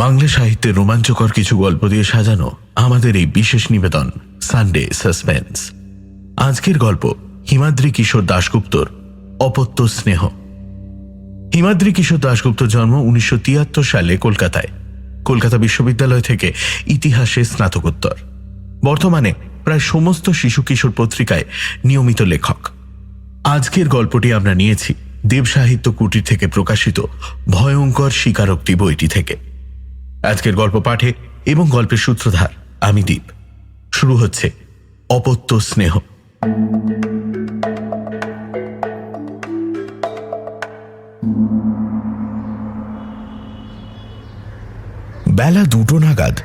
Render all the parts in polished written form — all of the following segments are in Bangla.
বাংলা সাহিত্যের রোমাঞ্চকর কিছু গল্প দিয়ে সাজানো আমাদের এই বিশেষ নিবেদন সানডে সাসপেন্স। আজকের গল্প হিমাদ্রি কিশোর দাশগুপ্তর অপত্য স্নেহ। হিমাদ্রি কিশোর দাশগুপ্তর জন্ম 1973 সালে কলকাতায়। কলকাতা বিশ্ববিদ্যালয় থেকে ইতিহাসে স্নাতকোত্তর। বর্তমানে প্রায় সমস্ত শিশু কিশোর পত্রিকায় নিয়মিত লেখক। আজকের গল্পটি আমরা নিয়েছি দেব সাহিত্য কুটির থেকে প্রকাশিত ভয়ঙ্কর স্বীকারোক্তি বইটি থেকে। আজকের গল্প পাঠে এবং গল্পের সূত্রধার আমি দীপ। শুরু হচ্ছে অপত্য স্নেহ। বেলা 2টো নাগাদ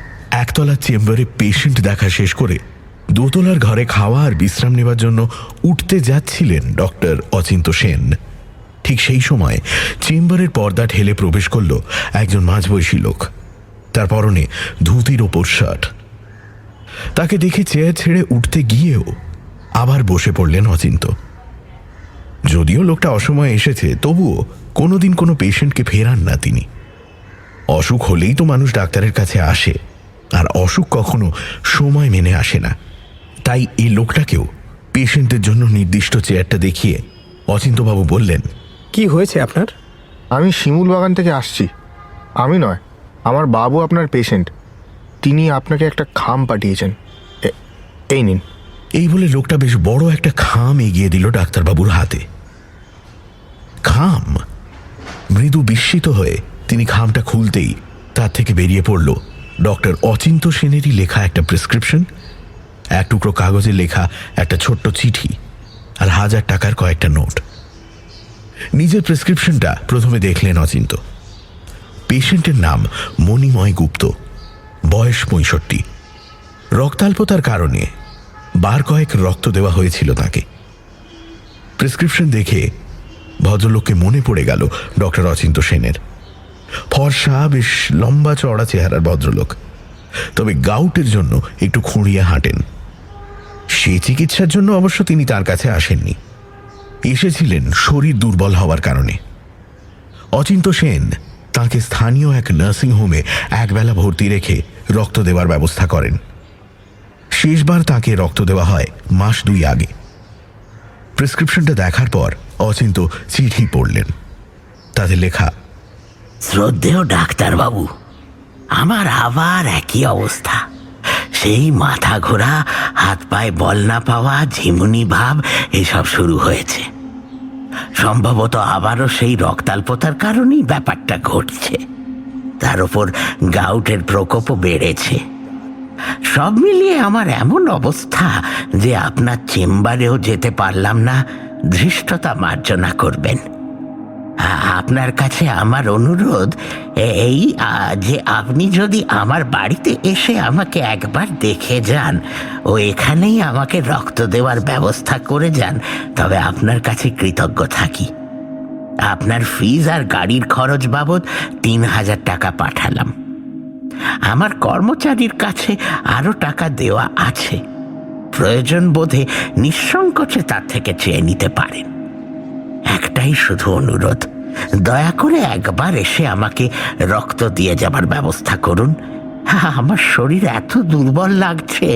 একতলার চেম্বারে পেশেন্ট দেখা শেষ করে দোতলার ঘরে খাওয়া আর বিশ্রাম নেবার জন্য উঠতে যাচ্ছিলেন ডক্টর অচিন্ত সেন। ঠিক সেই সময় চেম্বারের পর্দা ঠেলে প্রবেশ করল একজন মাঝবয়সী লোক। তার পরনে ধুতির ওপর শার্ট। তাকে দেখে চেয়ার ছেড়ে উঠতে গিয়েও আবার বসে পড়লেন অচিন্ত। যদিও লোকটা অসময়ে এসেছে, তবুও কোনোদিন কোনো পেশেন্টকে ফেরান না তিনি। অসুখ হলেই তো মানুষ ডাক্তারের কাছে আসে, আর অসুখ কখনো সময় মেনে আসে না। তাই এই লোকটাকেও পেশেন্টের জন্য নির্দিষ্ট চেয়ারটা দেখিয়ে অচিন্তবাবু বললেন, কি হয়েছে আপনার? আমি শিমুল বাগান থেকে আসছি। আমি নয়, আমার বাবু আপনার পেশেন্ট। তিনি আপনাকে একটা খাম পাঠিয়েছেন, এই নিন। এই বলে লোকটা বেশ বড় একটা খাম এগিয়ে দিল ডাক্তারবাবুর হাতে। খাম? মৃদু বিস্মিত হয়ে তিনি খামটা খুলতেই তার থেকে বেরিয়ে পড়ল ডক্টর অচিন্ত সেনেরই লেখা একটা প্রেসক্রিপশন, এক টুকরো কাগজে লেখা একটা ছোট্ট চিঠি আর 1000 টাকার কয়েকটা নোট। নিজের প্রেসক্রিপশনটা প্রথমে দেখলেন অচিন্ত। পেশেন্টের নাম মণিময় গুপ্ত, বয়স 65। রক্তাল্পতার কারণে বার কয়েক রক্ত দেওয়া হয়েছিল তাকে। প্রেসক্রিপশন দেখে ভদ্রলোককে মনে পড়ে গেল ডক্টর অচিন্ত সেনের। ফর্সা, বেশ লম্বা চওড়া চেহারার ভদ্রলোক, তবে গাউটের জন্য একটু খুঁড়িয়ে হাঁটেন। সে চিকিৎসার জন্য অবশ্য তিনি তার কাছে আসেননি, এসেছিলেন শরীর দুর্বল হওয়ার কারণে। অচিন্ত সেন তাঁকে স্থানীয় এক নার্সিংহোমে একবেলা ভর্তি রেখে রক্ত দেওয়ার ব্যবস্থা করেন। শেষবার তাঁকে রক্ত দেওয়া হয় মাস 2 আগে। প্রেসক্রিপশনটা দেখার পর অচিন্ত চিঠি পড়লেন। তাতে লেখা, শ্রদ্ধেয় ডাক্তারবাবু, আমার আবার একই অবস্থা। সেই মাথা ঘোরা, হাত পায়ে বল না পাওয়া, ঝিমুনি ভাব এসব শুরু হয়েছে। সম্ভবত আবারও সেই রক্তাল্পতার কারণেই ব্যাপারটা ঘটছে। তার উপর গাউটের প্রকোপও বেড়েছে। সব মিলিয়ে আমার এমন অবস্থা যে আপনার চেম্বারেও যেতে পারলাম না। ধৃষ্টতা মার্জনা করবেন। আপনার কাছে আমার অনুরোধ এই যে আপনি যদি আমার বাড়িতে এসে আমাকে একবার দেখে যান ও এখানেই আমাকে রক্ত দেওয়ার ব্যবস্থা করে যান, তবে আপনার কাছে কৃতজ্ঞ থাকি। আপনার ফিজ আর গাড়ির খরচ বাবদ 3000 টাকা পাঠালাম। আমার কর্মচারীর কাছে আরও টাকা দেওয়া আছে। প্রয়োজন বোধে নিঃসংকোচে তার থেকে চেয়ে নিতে পারেন। একটাই শুধু অনুরোধ, দয়া করে একবার এসে আমাকে রক্ত দিয়ে যাবার ব্যবস্থা করুন। আমার শরীর এত দুর্বল লাগছে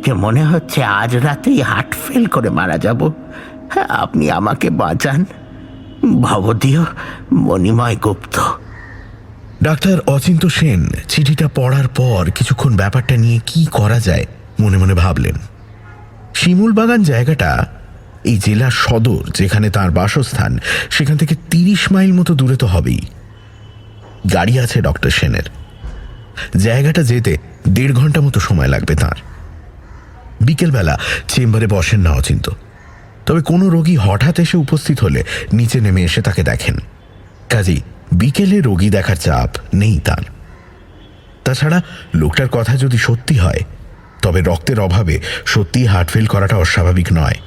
যে মনে হচ্ছে আজ রাতেই হার্ট ফেল করে মারা যাব। আপনি আমাকে বাঁচান। ভবদীয় মণিময় গুপ্ত। ডাক্তার অচিন্ত সেন চিঠিটা পড়ার পর কিছুক্ষণ ব্যাপারটা নিয়ে কি করা যায় মনে মনে ভাবলেন। শিমুলবাগান জায়গাটা এই জেলার সদর, যেখানে তার বাসস্থান, সেখান থেকে 30 মাইল মতো দূরে তো হবেই। গাড়ি আছে ডক্টর সেনের। জায়গাটা যেতে 1.5 ঘন্টা মতো সময় লাগবে তাঁর। বিকেলবেলা চেম্বারে বসেন না অচিন্ত, তবে কোনো রোগী হঠাৎ এসে উপস্থিত হলে নিচে নেমে এসে তাকে দেখেন। কাজেই বিকেলে রোগী দেখার চাপ নেই তার। তাছাড়া লোকটার কথা যদি সত্যি হয়, তবে রক্তের অভাবে সত্যিই হার্ট ফেল করাটা অস্বাভাবিক নয়।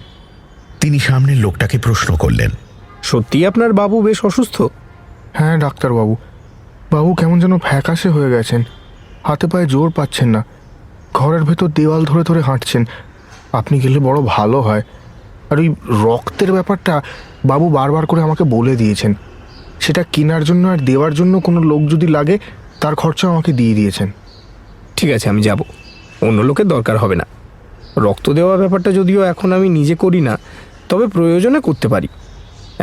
তিনি সামনের লোকটাকে প্রশ্ন করলেন, সত্যি আপনার বাবু বেশ অসুস্থ? হ্যাঁ ডাক্তারবাবু, বাবু কেমন যেন ফ্যাকাশে হয়ে গেছেন। হাতে পায়ে জোর পাচ্ছেন না। ঘরের ভেতর দেওয়াল ধরে ধরে হাঁটছেন। আপনি গেলে বড় ভালো হয়। আর ওই রক্তের ব্যাপারটা বাবু বারবার করে আমাকে বলে দিয়েছেন। সেটা কেনার জন্য আর দেওয়ার জন্য কোনো লোক যদি লাগে, তার খরচা আমাকে দিয়ে দিয়েছেন। ঠিক আছে, আমি যাব, অন্য লোকের দরকার হবে না। রক্ত দেওয়া ব্যাপারটা যদিও এখন আমি নিজে করি না, তবে প্রয়োজনে করতে পারি।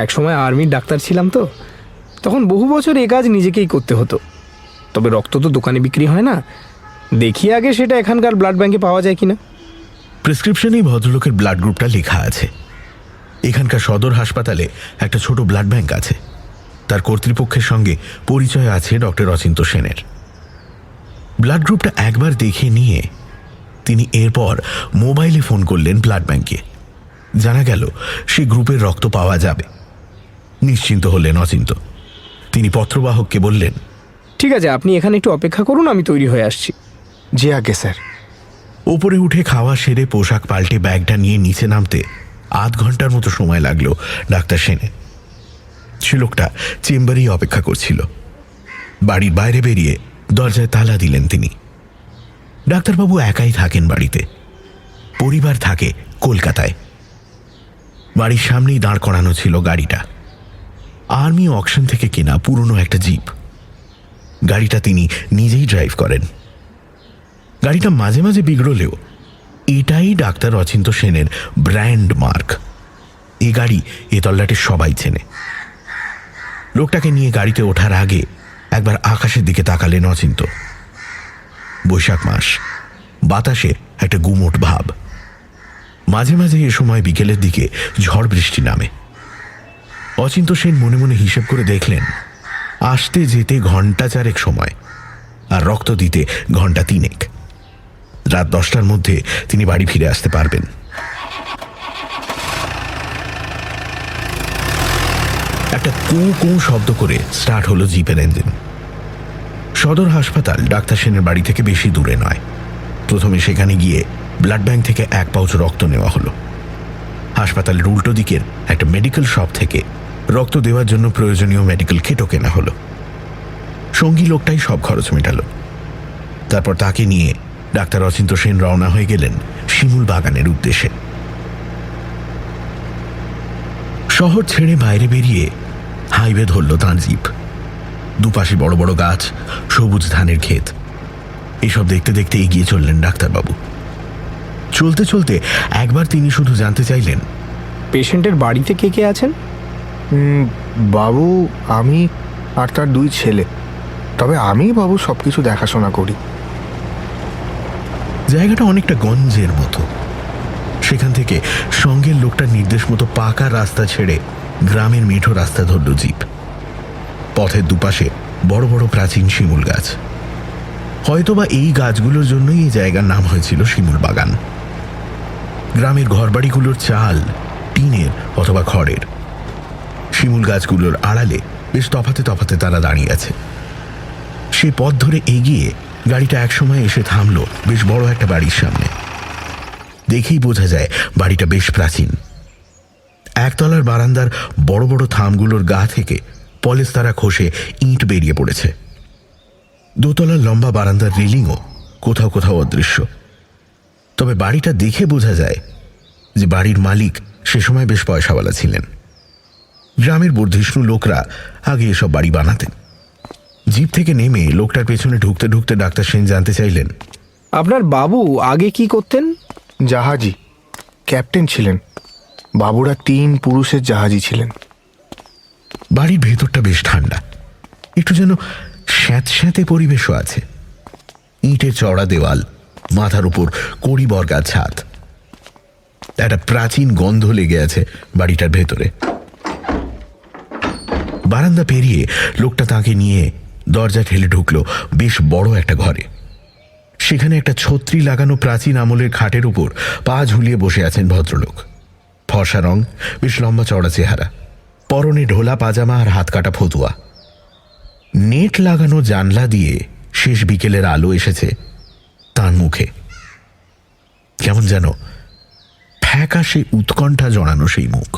একসময় আর্মির ডাক্তার ছিলাম তো, তখন বহু বছর এ কাজ নিজেকেই করতে হতো। তবে রক্ত তো দোকানে বিক্রি হয় না, দেখি আগে সেটা এখানকার ব্লাড ব্যাংকে পাওয়া যায় কিনা। প্রেসক্রিপশনেই ভদ্রলোকের ব্লাড গ্রুপটা লেখা আছে। এখানকার সদর হাসপাতালে একটা ছোট ব্লাড ব্যাংক আছে, তার কর্তৃপক্ষের সঙ্গে পরিচয় আছে ডক্টর অচিন্ত সেনের। ব্লাড গ্রুপটা একবার দেখে নিয়ে তিনি এরপর মোবাইলে ফোন করলেন ব্লাড ব্যাংকে। জানা গেল সেই গ্রুপের রক্ত পাওয়া যাবে। নিশ্চিন্ত হলেন অচিন্ত। তিনি পত্রবাহককে বললেন, ঠিক আছে, আপনি এখানে একটু অপেক্ষা করুন, আমি তৈরি হয়ে আসছি। জি আগে স্যার। ওপরে উঠে খাওয়া সেরে পোশাক পাল্টে ব্যাগটা নিয়ে নিচে নামতে আধ ঘন্টার মতো সময় লাগলো ডাক্তার সেনের। সে লোকটা চেম্বারেই অপেক্ষা করছিল। বাড়ির বাইরে বেরিয়ে দরজায় তালা দিলেন তিনি। ডাক্তারবাবু একাই থাকেন বাড়িতে, পরিবার থাকে কলকাতায়। বাড়ির সামনেই দাঁড় করানো ছিল গাড়িটা, আর্মি অকশন থেকে কেনা পুরনো একটা জিপ। গাড়িটা তিনি নিজেই ড্রাইভ করেন। গাড়িটা মাঝে মাঝে বিগড়লেও এটাই ডাক্তার অচিন্ত সেনের ব্র্যান্ড মার্ক। এই গাড়ি এ তল্লাটে সবাই চেনে। লোকটাকে নিয়ে গাড়িতে ওঠার আগে একবার আকাশের দিকে তাকালেন অচিন্ত। বৈশাখ মাস, বাতাসে একটা গুমোট ভাব। মাঝে মাঝে এ সময় বিকেলের দিকে ঝড় বৃষ্টি নামে। অচিন্ত সেন মনে মনে হিসেব করে দেখলেন, আসতে যেতে ঘন্টা 4 সময়, আর রক্ত দিতে ঘন্টা 3। রাত 10টার মধ্যে তিনি বাড়ি ফিরে আসতে পারবেন। একটা কু শব্দ করে স্টার্ট হলো জিপের ইঞ্জিন। সদর হাসপাতাল ডাক্তার সেনের বাড়ি থেকে বেশি দূরে নয়। প্রথমে সেখানে গিয়ে ব্লাড ব্যাংক থেকে 1 পাউচ রক্ত নেওয়া হলো। হাসপাতালের উল্টো দিকের একটা মেডিকেল শপ থেকে রক্ত দেওয়ার জন্য প্রয়োজনীয় মেডিকেল কিটও কেনা হলো। সঙ্গী লোকটাই সব খরচ মেটালো। তারপর তাকে নিয়ে ডাক্তার অচিন্ত সেন রওনা হয়ে গেলেন শিমুল বাগানের উদ্দেশ্যে। শহর ছেড়ে বাইরে বেরিয়ে হাইওয়ে ধরল তাঁর জিপ। দুপাশে বড় বড় গাছ, সবুজ ধানের ক্ষেত। এসব দেখতে দেখতে এগিয়ে চললেন ডাক্তারবাবু। চলতে চলতে একবার তিনি শুধু জানতে চাইলেন, পেশেন্টের বাড়িতে কে কে আছেন? বাবু, আমি আর তার 2 ছেলে। তবে আমি বাবু সব কিছু দেখাশোনা করি। জায়গাটা অনেকটা গঞ্জের মতো। সেখান থেকে সঙ্গের লোকটার নির্দেশ মতো পাকা রাস্তা ছেড়ে গ্রামের মেঠো রাস্তা ধরল জিপ। পথের দুপাশে বড় বড় প্রাচীন শিমুল গাছ। হয়তোবা এই গাছগুলোর জন্যই এই জায়গার নাম হয়েছিল শিমুল বাগান। গ্রামের ঘরবাড়িগুলোর চাল টিনের অথবা খড়ের। শিমুল গাছগুলোর আড়ালে বেশ তফাতে তফাতে তারা দাঁড়িয়ে আছে। সে পথ ধরে এগিয়ে গাড়িটা একসময় এসে থামল বেশ বড় একটা বাড়ির সামনে। দেখেই বোঝা যায় বাড়িটা বেশ প্রাচীন। একতলার বারান্দার বড় বড় থামগুলোর গা থেকে পলেস্তারা খসে ইঁট বেরিয়ে পড়েছে। দোতলার লম্বা বারান্দার রেলিংও কোথাও কোথাও অদৃশ্য। তবে বাড়িটা দেখে বোঝা যায় যে বাড়ির মালিক সে সময় বেশ পয়সাওয়ালা ছিলেন। গ্রামের বর্ধিষ্ণু লোকরা আগে এসব বাড়ি বানাতেন। জিপ থেকে নেমে লোকটার পেছনে ঢুকতে ঢুকতে ডাক্তার সেন জানতে চাইলেন, আপনার বাবু আগে কি করতেন? জাহাজি ক্যাপ্টেন ছিলেন। বাবুরা 3 পুরুষের জাহাজি ছিলেন। বাড়ির ভেতরটা বেশ ঠান্ডা, একটু যেন স্যাঁতস্যাঁতে পরিবেশও আছে। ইঁটের চওড়া দেওয়াল, মাথার উপর কড়ি বর্গার ছাদ। একটা প্রাচীন গন্ধ লেগে আছে বাড়িটার ভেতরে। বারান্দা পেরিয়ে লোকটা তাকে নিয়ে দরজা ঠেলে ঢুকলো বেশ বড় একটা ঘরে। সেখানে একটা ছত্রি লাগানো প্রাচীন আমলের খাটের উপর পা ঝুলিয়ে বসে আছেন ভদ্রলোক। ফর্সা রং, বেশ লম্বা চওড়া চেহারা, পরনে ঢোলা পাজামা আর হাত কাটা ফতুয়া। নেট লাগানো জানলা দিয়ে শেষ বিকেলের আলো এসেছে তার মুখে। কেমন যেন ফ্যাকাশে উৎকণ্ঠা জড়ানো সেই মুখ।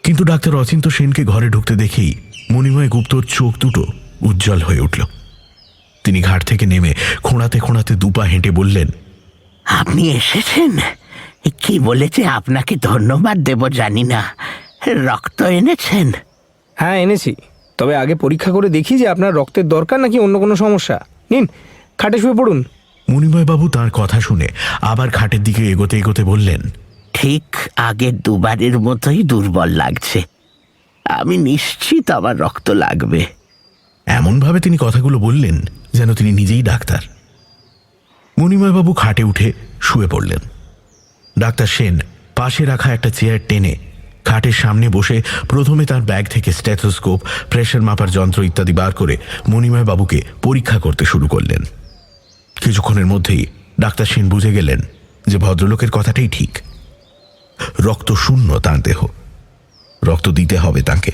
কিন্তু ডাক্তার অচিন্ত সেনকে ঘরে ঢুকতে দেখেই মণিময় গুপ্তর চোখ দুটো উজ্জ্বল হয়ে উঠল। তিনি ঘাট থেকে নেমে খোঁড়াতে খোঁড়াতে 2 পা হেঁটে বললেন, আপনি এসেছেন? কি বলেছে আপনাকে ধন্যবাদ দেব জানি না। রক্ত এনেছেন? হ্যাঁ, এনেছি। তবে আগে পরীক্ষা করে দেখি যে আপনার রক্তের দরকার নাকি অন্য কোনো সমস্যা। নিন, খাটে শুয়ে পড়ুন। মণিময়বাবু তার কথা শুনে আবার খাটের দিকে এগোতে এগোতে বললেন, ঠিক আগের দুবারের মতোই দুর্বল লাগছে। আমি নিশ্চিত আমার রক্ত লাগবে। এমনভাবে তিনি কথাগুলো বললেন যেন তিনি নিজেই ডাক্তার। মণিময়বাবু খাটে উঠে শুয়ে পড়লেন। ডাক্তার সেন পাশে রাখা একটা চেয়ার টেনে খাটের সামনে বসে প্রথমে তার ব্যাগ থেকে স্টেথোস্কোপ, প্রেশার মাপার যন্ত্র ইত্যাদি বার করে মণিময়বাবুকে পরীক্ষা করতে শুরু করলেন। কিছুক্ষণের মধ্যেই ডাক্তার সেন বুঝে গেলেন যে ভদ্রলোকের কথাটাই ঠিক। রক্ত শূন্য তাঁর দেহ, রক্ত দিতে হবে তাকে।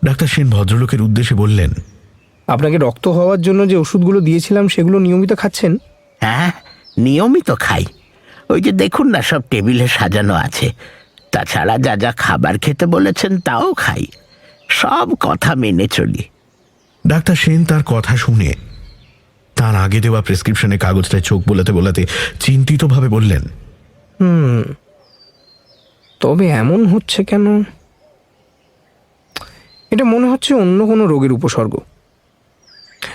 ডাক্তার সেন ভদ্রলোকের উদ্দেশ্যে বললেন, আপনাকে রক্ত হওয়ার জন্য যে ওষুধগুলো দিয়েছিলাম সেগুলো নিয়মিত খাচ্ছেন? হ্যাঁ, নিয়মিত খাই। ওই যে দেখুন না, সব টেবিলে সাজানো আছে। তাছাড়া যা যা খাবার খেতে বলেছেন তাও খাই। সব কথা মেনে চলি। ডাক্তার সেন তার কথা শুনে তার আগে দেওয়া প্রেসক্রিপশনের কাগজটায় চোখ বোলাতে বোলাতে চিন্তিতভাবে বললেন, তবে এমন হচ্ছে কেন? এটা মনে হচ্ছে অন্য কোনো রোগের উপসর্গ।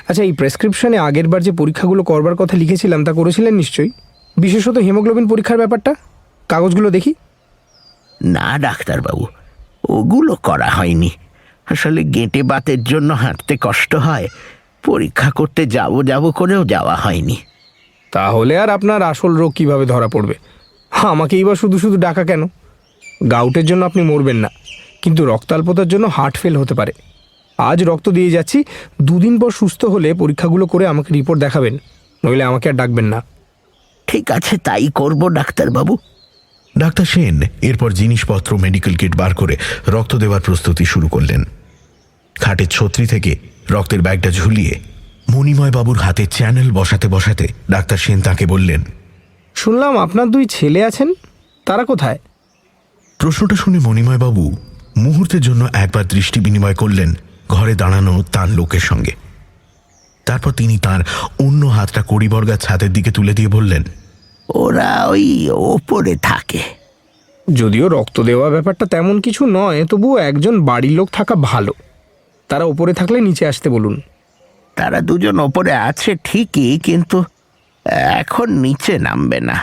আচ্ছা, এই প্রেসক্রিপশনে আগের বার যে পরীক্ষাগুলো করবার কথা লিখেছিলাম তা করেছিলেন নিশ্চয়ই, বিশেষত হিমোগ্লোবিন পরীক্ষার ব্যাপারটা? কাগজগুলো দেখি। না ডাক্তারবাবু, ওগুলো করা হয়নি। আসলে গেঁটে বাতের জন্য হাঁটতে কষ্ট হয়। পরীক্ষা করতে যাব করেও যাওয়া হয়নি। তাহলে আর আপনার আসল রোগ কিভাবে ধরা পড়বে? আমাকেই বা শুধু শুধু ডাকা কেন? গাউটের জন্য আপনি মরবেন না, কিন্তু রক্তাল্পতার জন্য হার্ট ফেল হতে পারে। আজ রক্ত দিয়ে যাচ্ছি, 2 দিন পর সুস্থ হলে পরীক্ষাগুলো করে আমাকে রিপোর্ট দেখাবেন, নইলে আমাকে আর ডাকবেন না। ঠিক আছে, তাই করব ডাক্তারবাবু। ডাক্তার সেন এরপর জিনিসপত্র, মেডিকেল কিট বার করে রক্ত দেওয়ার প্রস্তুতি শুরু করলেন। খাটের ছত্রি থেকে রক্তের ব্যাগটা ঝুলিয়ে মণিময়বাবুর হাতে চ্যানেল বসাতে বসাতে ডাক্তার সেন তাকে বললেন, শুনলাম আপনার 2 ছেলে আছেন, তারা কোথায়? প্রশ্নটা শুনে মণিময়বাবু মুহূর্তের জন্য একবার দৃষ্টি বিনিময় করলেন ঘরে দাঁড়ানো তার লোকের সঙ্গে। তারপর তিনি তার অন্য হাতটা কড়িবর্গার ছাদের দিকে তুলে দিয়ে বললেন, ওরা ওই ওপরে থাকে। যদিও রক্ত দেওয়া ব্যাপারটা তেমন কিছু নয়, তবুও একজন বাড়ির লোক থাকা ভালো। তারা উপরে থাকলে নিচে আসতে বলুন। তারা 2 জন ওপরে আছে ঠিকই, কিন্তু এখন নিচে নামবে না।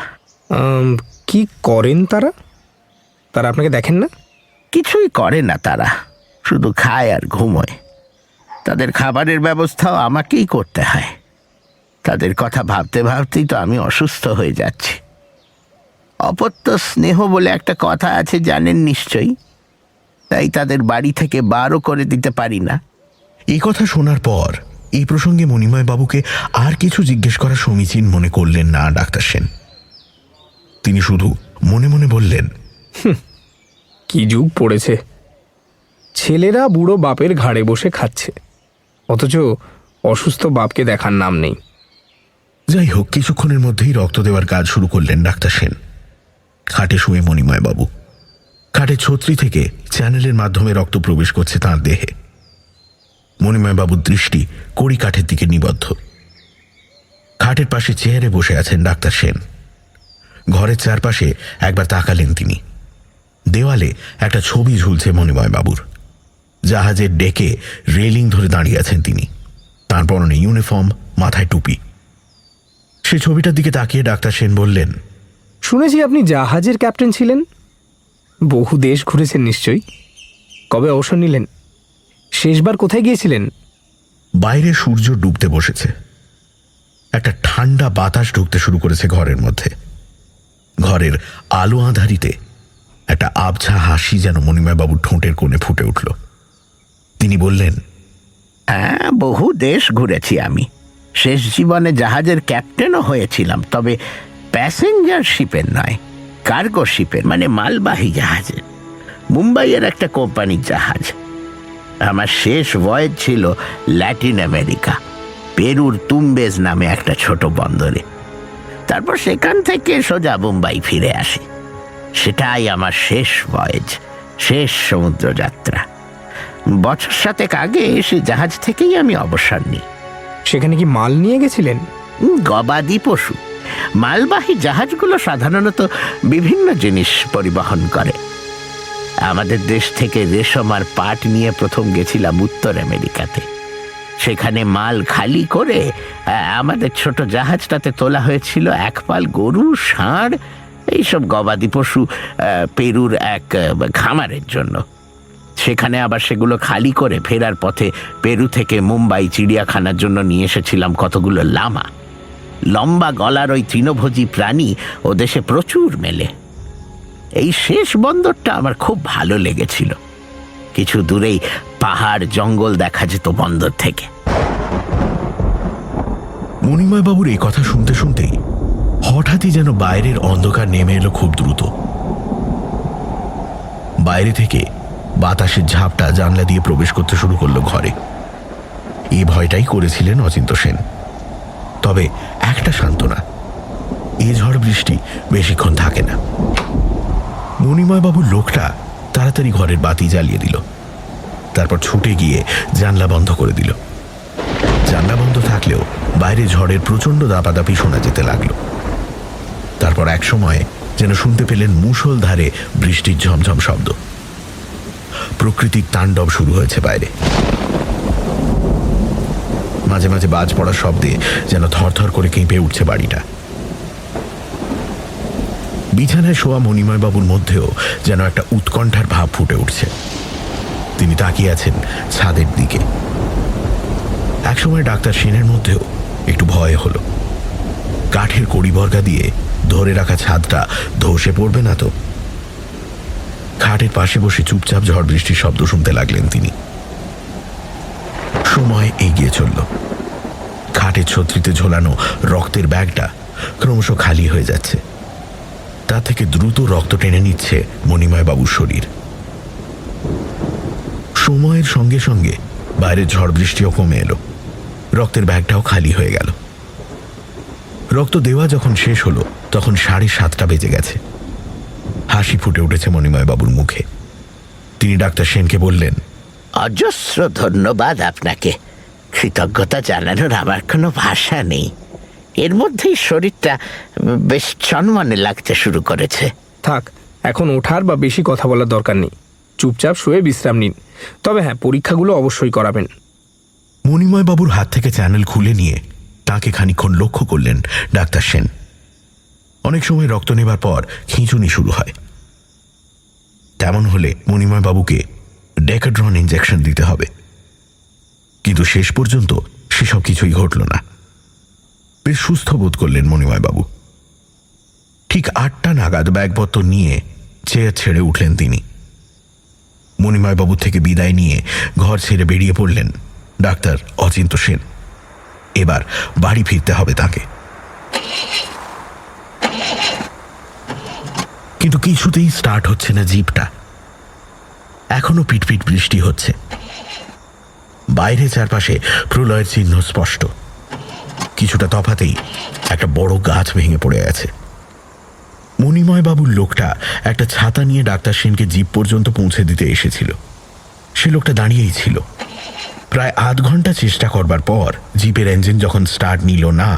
কি করেন তারা? তারা আপনাকে দেখেন না? কিছুই করে না তারা, শুধু খায় আর ঘুমোয়। তাদের খাবারের ব্যবস্থাও আমাকেই করতে হয়। তাদের কথা ভাবতে ভাবতেই তো আমি অসুস্থ হয়ে যাচ্ছি। অপত্য স্নেহ বলে একটা কথা আছে, জানেন নিশ্চয়ই। তাই তাদের বাড়ি থেকে বারও করে দিতে পারি না। এই কথা শোনার পর এই প্রসঙ্গে মণিময়বাবুকে আর কিছু জিজ্ঞেস করা সমীচীন মনে করলেন না ডাক্তার সেন। তিনি শুধু মনে মনে বললেন, কি যুগ পড়েছে, ছেলেরা বুড়ো বাপের ঘাড়ে বসে খাচ্ছে, অথচ অসুস্থ বাপকে দেখার নাম নেই। যাই হোক, কিছুক্ষণের মধ্যেই রক্ত দেওয়ার কাজ শুরু করলেন ডাক্তার সেন। খাটে শুয়ে মণিময়বাবু, খাটের ছত্রি থেকে চ্যানেলের মাধ্যমে রক্ত প্রবেশ করছে তাঁর দেহে। মণিময়বাবুর দৃষ্টি কড়ি কাঠের দিকে নিবদ্ধ। খাটের পাশে চেয়ারে বসে আছেন ডাক্তার সেন। ঘরের চারপাশে একবার তাকালেন তিনি। দেওয়ালে একটা ছবি ঝুলছে মণিময়বাবুর। জাহাজের ডেকে রেলিং ধরে দাঁড়িয়ে আছেন তিনি। তার পরনে ইউনিফর্ম, মাথায় টুপি। সে ছবিটার দিকে তাকিয়ে ডাক্তার সেন বললেন, শুনেছি আপনি জাহাজের ক্যাপ্টেন ছিলেন, বহু দেশ ঘুরেছেন নিশ্চয়ই। কবে অবসর নিলেন? শেষবার কোথায় গিয়েছিলেন? বাইরে সূর্য ডুবতে বসেছে। একটা ঠান্ডা বাতাস ঢুকতে শুরু করেছে ঘরের মধ্যে। ঘরের আলো আঁধারিতে একটা আবছা হাসি যেন মণিময়বাবুর ঠোঁটের কোণে ফুটে উঠল। তিনি বললেন, হ্যাঁ, বহু দেশ ঘুরেছি আমি। শেষ জীবনে জাহাজের ক্যাপ্টেনও হয়েছিলাম, তবে প্যাসেঞ্জার শিপের নয়, কার্গো শিপের, মানে মালবাহী জাহাজের। মুম্বাইয়ের একটা কোম্পানির জাহাজ। আমার শেষ ভয়েজ ছিল ল্যাটিন আমেরিকা, পেরুর তুম্বেজ নামে একটা ছোট বন্দরে। তারপর সেখান থেকে সোজা মুম্বাই ফিরে আসি। সেটাই আমার শেষ ভয়েজ, শেষ সমুদ্রযাত্রা। বছর 7 আগে সে জাহাজ থেকেই আমি অবসর নিই। সেখানে কি মাল নিয়ে গেছিলেন? গবাদি পশু। মালবাহী জাহাজগুলো সাধারণত বিভিন্ন জিনিস পরিবহন করে। আমাদের দেশ থেকে রেশম আর পাট নিয়ে প্রথম গেছিলাম উত্তর আমেরিকাতে। সেখানে মাল খালি করে আমাদের ছোট জাহাজটাতে তোলা হয়েছিল এক পাল গরু, ষাঁড়, এইসব গবাদি পশু পেরুর এক খামারের জন্য। সেখানে আবার সেগুলো খালি করে ফেরার পথে পেরু থেকে মুম্বাই চিড়িয়াখানার জন্য নিয়ে এসেছিলাম কতগুলো লামা। লম্বা গলার ওই তৃণভোজী প্রাণী ও দেশে প্রচুর মেলে। এই শেষ বন্দরটা আমার খুব ভালো লেগেছিল। কিছু দূরেই পাহাড় জঙ্গল দেখা যেত বন্দর থেকে। মণিময় বাবুর এই কথা শুনতে শুনতেই হঠাৎই যেন বাইরের অন্ধকার নেমে এলো খুব দ্রুত। বাইরে থেকে বাতাসের ঝাপটা জানলা দিয়ে প্রবেশ করতে শুরু করলো ঘরে। এই ভয়টাই করেছিলেন অচিন্ত সেন। তবে একটা সান্ত্বনা, এ ঝড় বৃষ্টি বেশিক্ষণ থাকে না। মণিময় বাবুর লোকটা তাড়াতাড়ি ঘরের বাতি জ্বালিয়ে দিল, তারপর ছুটে গিয়ে জানলা বন্ধ করে দিল। জানলা বন্ধ থাকলেও বাইরে ঝড়ের প্রচণ্ড দাপাদাপি শোনা যেতে লাগলো। তারপর এক সময় যেন শুনতে পেলেন মুষলধারে বৃষ্টির ঝমঝম শব্দ। প্রকৃতির তাণ্ডব শুরু হয়েছে বাইরে। মাঝে মাঝে বাজ পড়ার শব্দে যেন থরথর করে কেঁপে উঠছে বাড়িটা। বিছানায় শোয়া মণিময় বাবুর মধ্যেও যেন একটা উৎকণ্ঠার ভাব ফুটে উঠছে। তিনি তাকিয়ে আছেন ছাদের দিকে। একসময় ডাক্তার সেনের মধ্যেও একটু ভয় হলো। কাঠের কড়িবর্গা দিয়ে ধরে রাখা ছাদটা ধসে পড়বে না তো? খাটের পাশে বসে চুপচাপ ঝড় বৃষ্টির শব্দ শুনতে লাগলেন তিনি। সময় এগিয়ে চলল। খাটের ছত্রিতে ঝোলানো রক্তের ব্যাগটা ক্রমশ খালি হয়ে যাচ্ছে। তা থেকে দ্রুত রক্ত টেনে নিচ্ছে মণিময় বাবুর শরীর। সময়ের সঙ্গে সঙ্গে বাইরের ঝড় বৃষ্টিও কমে এলো। রক্তের ব্যাগটাও খালি হয়ে গেল। রক্ত দেওয়া যখন শেষ হলো তখন 7:30 বেজে গেছে। হাসি ফুটে উঠেছে মণিময় বাবুর মুখে। তিনি ডাক্তার সেনকে বললেন, অজস্র ধন্যবাদ আপনাকে। কৃতজ্ঞতা জানানোর আমার কোনো ভাষা নেই। এর মধ্যেই শরীরটা বেশ চনমনে লাগতে শুরু করেছে। থাক, এখন ওঠার বা বেশি কথা বলার দরকার নেই। চুপচাপ শুয়ে বিশ্রাম নিন। তবে হ্যাঁ, পরীক্ষাগুলো অবশ্যই করাবেন। মণিময় বাবুর হাত থেকে চ্যানেল খুলে নিয়ে তাকে খানিকক্ষণ লক্ষ্য করলেন ডাক্তার সেন। অনেক সময় রক্ত নেবার পর খিঁচুনি শুরু হয়। তেমন হলে মণিময় বাবুকে ডেকাড্রন ইঞ্জেকশন দিতে হবে। কিন্তু শেষ পর্যন্ত সেসব কিছুই ঘটল না। বেশ সুস্থ বোধ করলেন মণিময় বাবু। ঠিক 8টা নাগাদ ব্যাগপত্র নিয়ে চেয়ার ছেড়ে উঠলেন তিনি। মণিময় বাবু থেকে বিদায় নিয়ে ঘর ছেড়ে বেরিয়ে পড়লেন ডাক্তার অচিন্ত সেন। এবার বাড়ি ফিরতে হবে তাকে। কিন্তু কিছুতেই স্টার্ট হচ্ছে না জিপটা। এখনো পিটপিট বৃষ্টি হচ্ছে। বাইরে চারপাশে প্রলয়ের চিহ্ন স্পষ্ট। কিছুটা তফাতেই একটা বড় গাছ ভেঙে পড়ে আছে। মণিময় বাবুর লোকটা একটা ছাতা নিয়ে ডাক্তার সেনকে জিপ পর্যন্ত পৌঁছে দিতে এসেছিল। সে লোকটা দাঁড়িয়েই ছিল। প্রায় আধ ঘন্টা চেষ্টা করবার পর জিপের ইঞ্জিন যখন স্টার্ট নিল না,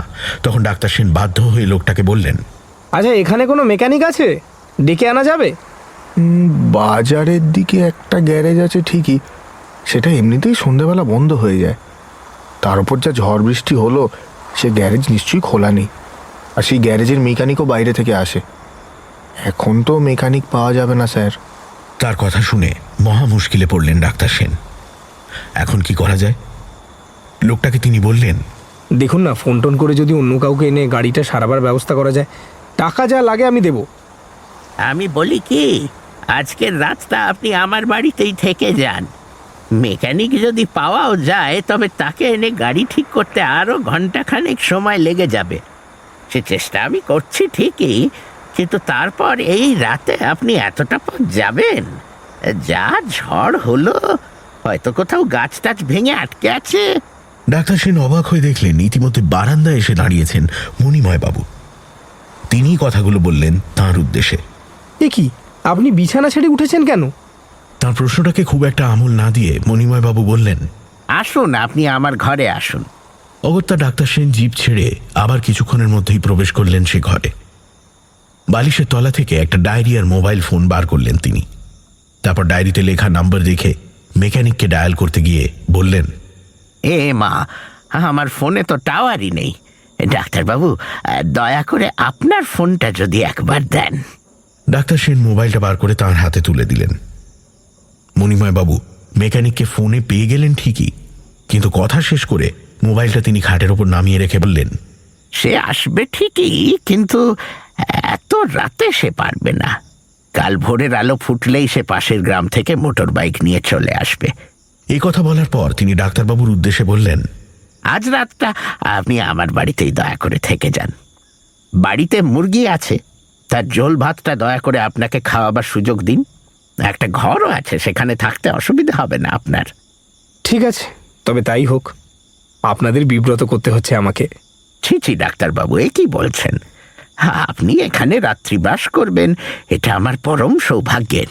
তখন ডাক্তার সেন বাধ্য হয়ে লোকটাকে বললেন, আচ্ছা, এখানে কোনো মেকানিক আছে? ডেকে আনা যাবে? বাজারের দিকে একটা গ্যারেজ আছে ঠিকই, সেটা এমনিতেই সন্ধেবেলা বন্ধ হয়ে যায়। তার উপর যা ঝড় বৃষ্টি হলো, সে গ্যারেজ নিশ্চয়ই খোলা নেই। আর সেই গ্যারেজের মেকানিকও বাইরে থেকে আসে। এখন তো মেকানিক পাওয়া যাবে না স্যার। তার কথা শুনে মহা মুশকিলে পড়লেন ডাক্তার সেন। এখন কি করা যায়? লোকটাকে তিনি বললেন, দেখুন না, ফোন টোন করে যদি অন্য কাউকে এনে গাড়িটা সারাবার ব্যবস্থা করা যায়। টাকা যা লাগে আমি দেব। আমি বলি কি, আজকের রাতটা আপনি আমার বাড়িতেই থেকে যান। মেকানিক যদি পাওয়াও যায়, তবে তাকে এনে গাড়ি ঠিক করতে আরও ঘন্টাখানেক সময় লেগে যাবে। সে চেষ্টা আমি করছি ঠিকই, কিন্তু তারপর এই রাতে আপনি এতটা পথ যাবেন? যা ঝড় হলো, হয়তো কোথাও গাছ টাছ ভেঙে আটকে আছে। ডাক্তার সেন অবাক হয়ে দেখলেন ইতিমধ্যে বারান্দায় এসে দাঁড়িয়েছেন মণিময় বাবু। তিনি কথাগুলো বললেন তাঁর উদ্দেশ্যে। এ কি, আপনি বিছানা ছেড়ে উঠেছেন কেন? তার প্রশ্নটাকে খুব একটা আমল না দিয়ে মণিময় বাবু বললেন, আসুন, আপনি আমার ঘরে আসুন। অগত্যা ডাক্তার সেন জিপ ছেড়ে আবার কিছুক্ষণের মধ্যেই প্রবেশ করলেন সে ঘরে। বালিশের তলা থেকে একটা ডায়েরি আর মোবাইল ফোন বার করলেন তিনি। তারপর ডায়েরিতে লেখা নাম্বার দেখে মেকানিককে ডায়াল করতে গিয়ে বললেন, এ মা, আমার ফোনে তো টাওয়ারই নেই। ডাক্তারবাবু, দয়া করে আপনার ফোনটা যদি একবার দেন। ডাক্তার সেন মোবাইলটা বার করে তাঁর হাতে তুলে দিলেন। মণিময় বাবু মেকানিককে ফোনে পেয়ে গেলেন ঠিকই, কিন্তু কথা শেষ করে মোবাইলটা তিনি খাটের ওপর নামিয়ে রেখে বললেন, সে আসবে ঠিকই, কিন্তু এত রাতে সে পারবে না। কাল ভোরের আলো ফুটলেই সে পাশের গ্রাম থেকে মোটর বাইক নিয়ে চলে আসবে। এই কথা বলার পর তিনি ডাক্তারবাবুর উদ্দেশ্যে বললেন, আজ রাতটা আপনি আমার বাড়িতেই দয়া করে থেকে যান। বাড়িতে মুরগি আছে, তার ঝোল ভাতটা দয়া করে আপনাকে খাওয়াবার সুযোগ দিন। একটা ঘরও আছে, সেখানে থাকতে অসুবিধা হবে না আপনার। ঠিক আছে, তবে তাই হোক। আপনাদের বিব্রত করতে হচ্ছে আমাকে। ছি ছি ডাক্তারবাবু, এ কি বলছেন? আপনি এখানে রাত্রিবাস করবেন, এটা আমার পরম সৌভাগ্যের।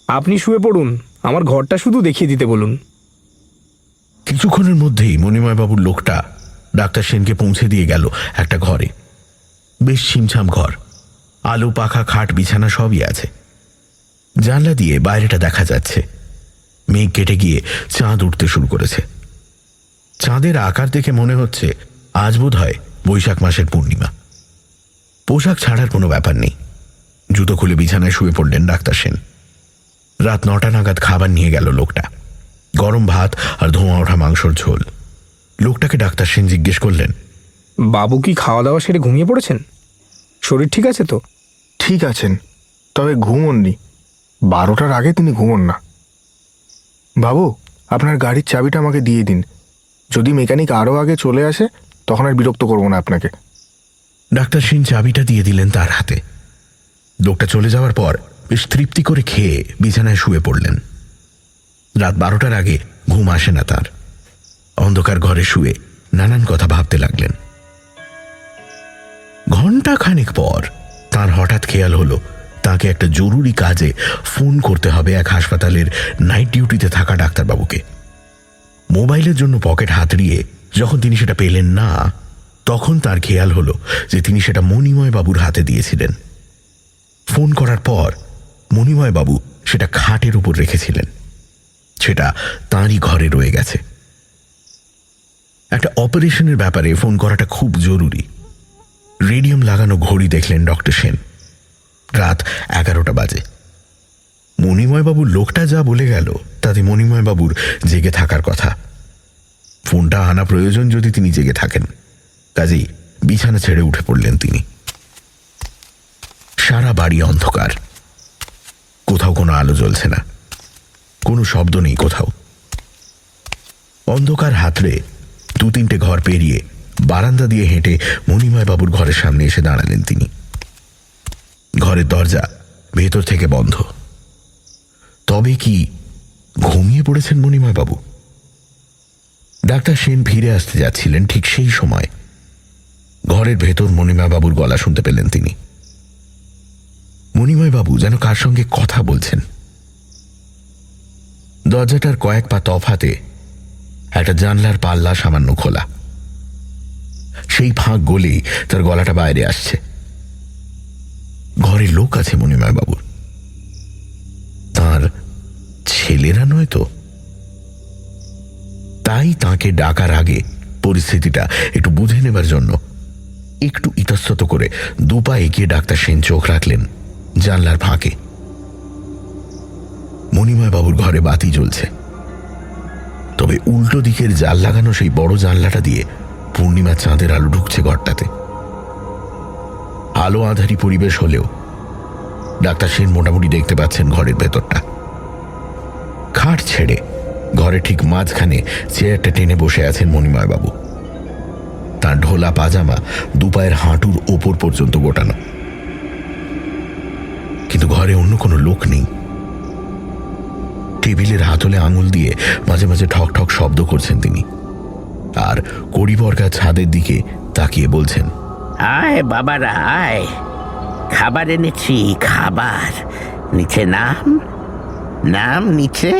আপনি শুয়ে পড়ুন, আমার ঘরটা শুধু দেখিয়ে দিতে বলুন। কিছুক্ষণের মধ্যেই মণিময় বাবুর লোকটা ডাক্তার সেনকে পৌঁছে দিয়ে গেল একটা ঘরে। বেশ ছিমছাম ঘর, আলো পাখা খাট বিছানা সবই আছে। জানলা দিয়ে বাইরেটা দেখা যাচ্ছে। মেঘ কেটে গিয়ে চাঁদ উঠতে শুরু করেছে। চাঁদের আকার দেখে মনে হচ্ছে আজ বোধ হয় বৈশাখ মাসের পূর্ণিমা। পোশাক ছাড়ার কোনো ব্যাপার নেই। জুতো খুলে বিছানায় শুয়ে পড়লেন ডাক্তার সেন। রাত 9টা নাগাদ খাবার নিয়ে গেল লোকটা, গরম ভাত আর ধোঁয়া ওঠা মাংসর ঝোল। লোকটাকে ডাক্তার সেন জিজ্ঞেস করলেন, বাবু কি খাওয়া দাওয়া সেরে ঘুমিয়ে পড়েছেন? শরীর ঠিক আছে তো? ঠিক আছেন, তবে ঘুমোননি। 12টার আগে তিনি ঘুমোন না। বাবু, আপনার গাড়ির চাবিটা আমাকে দিয়ে দিন। যদি মেকানিক আরও আগে চলে আসে তখন আর বিরক্ত করবো না আপনাকে। ডাক্তার সেন চাবিটা দিয়ে দিলেন তার হাতে। লোকটা চলে যাওয়ার পর বেশ তৃপ্তি করে খেয়ে বিছানায় শুয়ে পড়লেন। রাত 12টার আগে ঘুম আসে না তার। অন্ধকার ঘরে শুয়ে নানান কথা ভাবতে লাগলেন। ঘণ্টা খানেক পর তার হঠাৎ খেয়াল হলো তাকে একটা জরুরি কাজে ফোন করতে হবে এক হাসপাতালের নাইট ডিউটিতে থাকা ডাক্তারবাবুকে। মোবাইলের জন্য পকেট হাতড়িয়ে যখন তিনি সেটা পেলেন না, তখন তার খেয়াল হলো যে তিনি সেটা মণিময় বাবুর হাতে দিয়েছিলেন। ফোন করার পর মণিময় বাবু সেটা খাটের উপর রেখেছিলেন। সেটা তাঁরই ঘরে রয়ে গেছে। একটা অপারেশনের ব্যাপারে ফোন করাটা খুব জরুরি। রেডিয়াম লাগানো ঘড়ি দেখলেন ডক্টর সেন। রাত 11টা বাজে। মণিময়বাবুর লোকটা যা বলে গেল তাতে মণিময়বাবুর জেগে থাকার কথা। ফোনটা আনা প্রয়োজন যদি তিনি জেগে থাকেন। কাজেই বিছানা ছেড়ে উঠে পড়লেন তিনি। সারা বাড়ি অন্ধকার, কোথাও কোনো আলো জ্বলছে না, কোনো শব্দ নেই কোথাও। অন্ধকার হাতড়ে 2-3টে ঘর পেরিয়ে বারান্দা দিয়ে হেঁটে মণিময়বাবুর ঘরের সামনে এসে দাঁড়ালেন তিনি। ঘরের দরজা ভেতর থেকে বন্ধ। তবে কি ঘুমিয়ে পড়েছেন মণিময়বাবু? ডাক্তার সেন ফিরে আসতে যাচ্ছিলেন, ঠিক সেই সময় ঘরের ভেতর মণিময়বাবুর গলা শুনতে পেলেন তিনি। মণিময়বাবু যেন কার সঙ্গে কথা বলছেন। দরজাটার কয়েক পা তফাতে একটা জানলার পাল্লা সামান্য খোলা। সেই ফাঁক গলেই তার গলাটা বাইরে আসছে। ঘরে লোক আছে মণিময়বাবুর, তার ছেলেরা নয় তো? তাই তাকে ডাকার আগে পরিস্থিতিটা একটু বুঝে নেবার জন্য একটু ইতস্তত করে 2 পা এগিয়ে ডাক্তার সেন চোখ রাখলেন জানলার ফাঁকে। মণিময়বাবুর ঘরে বাতি জ্বলছে, তবে উল্টো দিকের জাল লাগানো সেই বড় জানলাটা দিয়ে পূর্ণিমা চাঁদের আলো ঢুকছে ঘরটাতে। আলো আঁধারি পরিবেশ হলেও ডাক্তার সেন মোটামুটি দেখতে পাচ্ছেন ঘরের ভেতরটা। খাট ছেড়ে ঘরে ঠিক মাঝখানে চেয়ারটা টেনে বসে আছেন মণিময়বাবু। তার ঢোলা পাজামা 2 পায়ের হাঁটুর ওপর পর্যন্ত গোটানো, কিন্তু ঘরে অন্য কোনো লোক নেই। টেবিলের হাতলে আঙুল দিয়ে মাঝে মাঝে ঠক ঠক শব্দ করছেন তিনি, আর কড়িবর্গা ছাদের দিকে তাকিয়ে বলছেন, আয় বাবারা আয়, খাবার এনেছি, খাবার। নিচে নাম, নাম নিচে।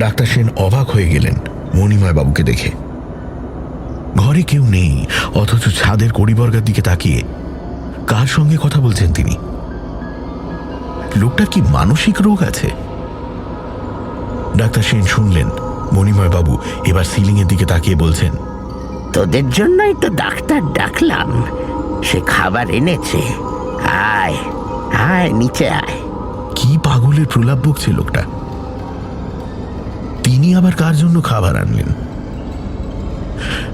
ডাক্তার সেন অবাক হয়ে গেলেন মণিময়বাবুকে দেখে। ঘরে কেউ নেই, অথচ ছাদের কড়িবর্গার দিকে তাকিয়ে কার সঙ্গে কথা বলছেন তিনি? লোকটার কি মানসিক রোগ আছে? ডাক্তার সেন শুনলেন মণিময় বাবু এবার সিলিং এর দিকে তাকিয়ে বলছেন, তোদের জন্যই তো ডাক্তার ডাকলাম, সে খাবার এনেছে। আয় আয়, নিচে আয়। কি পাগলের প্রলাপ বকছে লোকটা। তিনি আবার কার জন্য খাবার আনলেন?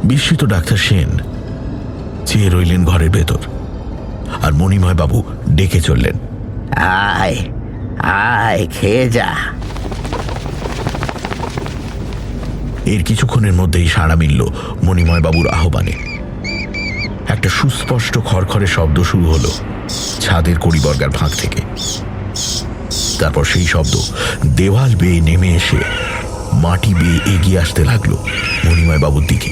বিস্মিত ডাক্তার সেন চেয়ে রইলেন ঘরের ভেতর, আর মণিময় বাবু ডেকে চললেন, আয় আয়, খেয়ে যা। এর কিছুক্ষণের মধ্যেই সাড়া মিলল মণিময় বাবুর আহ্বানে। একটা সুস্পষ্ট খড়খড়ে শব্দ শুরু হলো ছাদের কড়িবর্গার ফাঁক থেকে। তারপর সেই শব্দ দেওয়াল বেয়ে নেমে এসে মাটি বেয়ে এগিয়ে আসতে লাগলো মণিময় বাবুর দিকে।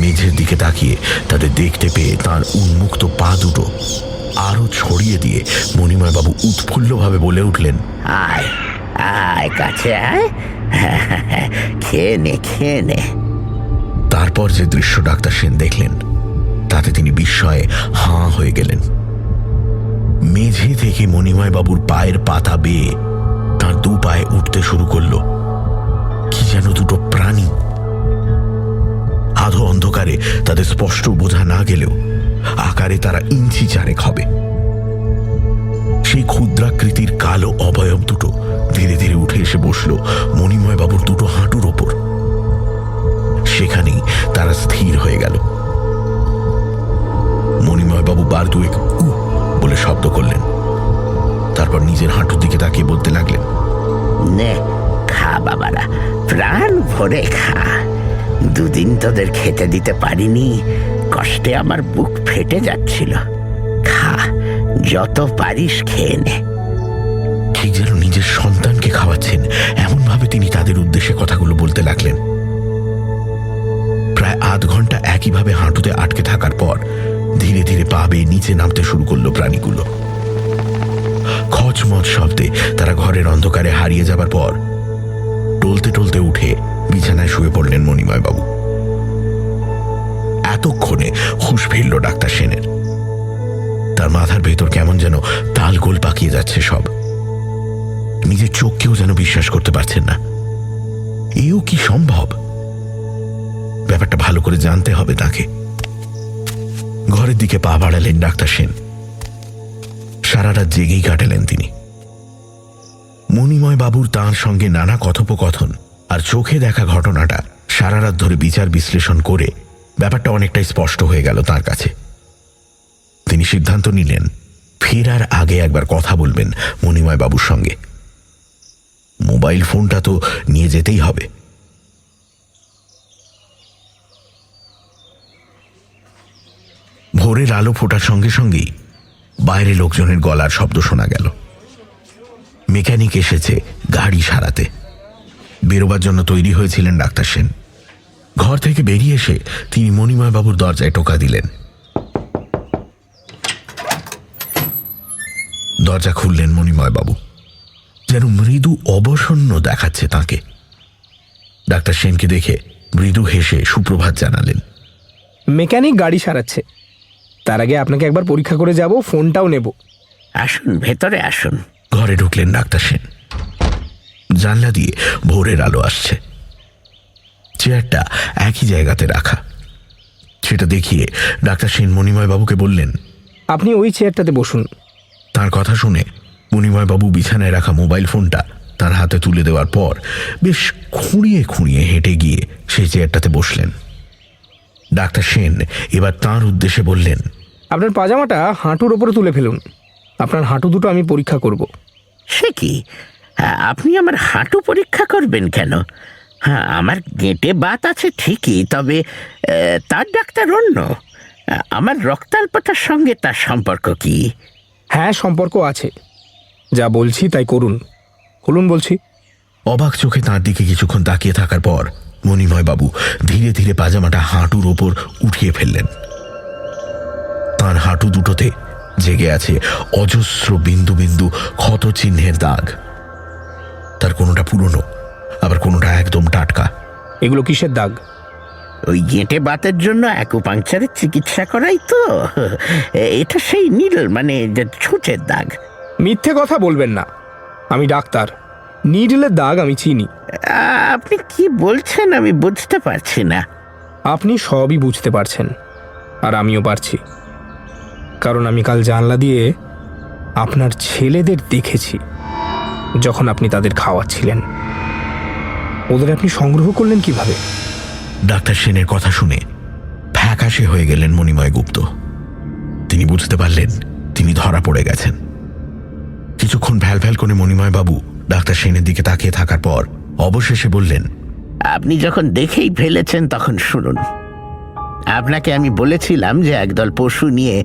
মেঝের দিকে তাকিয়ে তাদের দেখতে পেয়ে তার উন্মুক্ত পা দুটো আরো ছড়িয়ে দিয়ে মণিময় বাবু উৎফুল্লভাবে বলে উঠলেন, আয় আয়, কাছে আয়, খেয়ে নে খেয়ে নে। তারপর যে দৃশ্য ডাক্তার সেন দেখলেন তাতে তিনি বিস্ময়ে হাঁ হয়ে গেলেন। মেঝে থেকে মণিময় বাবুর পায়ের পাতা বেয়ে তার দু পায়ে উঠতে শুরু করলো কি যেন দুটো প্রাণী। আধো অন্ধকারে তাদের স্পষ্ট বোঝা না গেলেও আকারে তারা ইঞ্চি চারেক হবে। সেই ক্ষুদ্রাকৃতির কালো অবয়ব দুটো ধীরে ধীরে উঠে এসে বসল মণিময় বাবুর দুটো হাঁটুর ওপর। সেখানেই তারা স্থির হয়ে গেল। মণিময় বাবু বার দুয়েক বলে শব্দ করলেন, তারপর নিজের হাঁটুর দিকে তাকিয়ে বলতে লাগলেন, নে খা বাবারা, প্রাণ ভরে খা। দুদিন তোদের খেতে দিতে পারিনি, কষ্টে আমার বুক ফেটে যাচ্ছিল। খা, যত পারিস খেয়ে নে। ঠিক যেন নিজের সন্তানকে খাওয়াচ্ছেন এমন ভাবে তিনি তাদের উদ্দেশ্যে কথাগুলো বলতে লাগলেন। প্রায় আধ ঘন্টা একইভাবে হাঁটুতে আটকে থাকার পর ধীরে ধীরে পা বেয়ে নিচে নামতে শুরু করলো প্রাণীগুলো। খচমচ শব্দে তারা ঘরের অন্ধকারে হারিয়ে যাবার পর টলতে টলতে উঠে বিছানায় শুয়ে পড়লেন মণিময় বাবু। এতক্ষণে হুঁশ ফিরল ডাক্তার সেনের। তার মাথার ভেতর কেমন যেন তালগোল পাকিয়ে যাচ্ছে সব। নিজের চোখকেও যেন বিশ্বাস করতে পারছেন না। এও কি সম্ভব? ব্যাপারটা ভালো করে জানতে হবে তাকে। ঘরের দিকে পা বাড়ালেন ডাক্তার সেন। সারা রাত জেগেই কাটালেন তিনি। মণিময় বাবুর তাঁর সঙ্গে নানা কথোপকথন আর চোখে দেখা ঘটনাটা সারা রাত ধরে বিচার বিশ্লেষণ করে ব্যাপারটা অনেকটাই স্পষ্ট হয়ে গেল তার কাছে। তিনি সিদ্ধান্ত নিলেন ফেরার আগে একবার কথা বলবেন মণিময় বাবুর সঙ্গে। মোবাইল ফোনটা তো নিয়ে যেতেই হবে। ভোরের আলো ফোটার সঙ্গে সঙ্গেই বাইরে লোকজনের গলার শব্দ শোনা গেল। মেকানিক এসেছে গাড়ি সারাতে। বেরোবার জন্য তৈরি হয়েছিলেন ডাক্তার সেন। ঘর থেকে বেরিয়ে এসে তিনি মণিময় বাবুর দরজায় টোকা দিলেন। দরজা খুললেন মণিময় বাবু। যেন মৃদু অবসন্ন দেখাচ্ছে তাকে। ডাক্তার সেনকে দেখে মৃদু হেসে সুপ্রভাত জানালেন। মেকানিক গাড়ি সারাচ্ছে, তার আগে আপনাকে একবার পরীক্ষা করে যাব, ফোনটাও নেব। আসুন, ভেতরে আসুন। ঘরে ঢুকলেন ডাক্তার সেন। জানলা দিয়ে ভোরের আলো আসছে। চেয়ারটা একই জায়গাতে রাখা। সেটা দেখিয়ে ডাক্তার সেন মণিময় বাবুকে বললেন, আপনি ওই চেয়ারটাতে বসুন। তার কথা শুনে মণিময় বাবু বিছানায় রাখা মোবাইল ফোনটা তার হাতে তুলে দেওয়ার পর বেশ খুঁড়িয়ে খুঁড়িয়ে হেঁটে গিয়ে সেই চেয়ারটাতে বসলেন। ডাক্তার সেন এবার তাঁর উদ্দেশ্যে বললেন, আপনার পাজামাটা হাঁটুর ওপরে তুলে ফেলুন, আপনার হাঁটু দুটো আমি পরীক্ষা করব। সে কি, আপনি আমার হাঁটু পরীক্ষা করবেন কেন? হ্যাঁ, আমার গেঁটে বাত আছে ঠিকই, তবে তার ডাক্তার অন্য। আমার রক্তাল্পতার সঙ্গে তার সম্পর্ক কি? হ্যাঁ, সম্পর্ক আছে। যা বলছি তাই করুন। খুলুন বলছি। অবাক চোখে তাঁর দিকে কিছুক্ষণ তাকিয়ে থাকার পর মণিময় বাবু ধীরে ধীরে পাজামাটা হাঁটুর ওপর উঠিয়ে ফেললেন। তাঁর হাঁটু দুটোতে জেগে আছে অজস্র বিন্দু বিন্দু ক্ষত চিহ্নের দাগ। তার কোনোটা পুরনো, আবার কোনোটা একদম টাটকা। এগুলো কিসের দাগ? ওই গেঁটে বাতের জন্য অ্যাকুপাংচারের চিকিৎসা করাই তো। এটা সেই নীল, মানে যে ছুঁচের দাগ। মিথ্যে কথা বলবেন না, আমি ডাক্তার। নিডলের দাগ আমি চিনি। আপনি কি বলছেন আমি বুঝতে পারছি না। আপনি সবই বুঝতে পারছেন, আর আমিও পারছি, কারণ আমি কাল জানলা দিয়ে আপনার ছেলেদের দেখেছি যখন আপনি তাদের খাওয়াচ্ছিলেন। ওদের আপনি সংগ্রহ করলেন কিভাবে? ডাক্তার সেনের কথা শুনে ফ্যাকাশে হয়ে গেলেন মণিময় গুপ্ত। তিনি বুঝতে পারলেন তিনি ধরা পড়ে গেছেন। কিছুক্ষণ ভ্যাল ভ্যাল করে মণিময় বাবু ডাক্তার সেনের দিকে তাকিয়ে থাকার পর অবশেষে বললেন, আপনি যখন দেখেই ফেলেছেন তখন শুনুন। আপনাকে আমি বলেছিলাম যে একদল পশু নিয়ে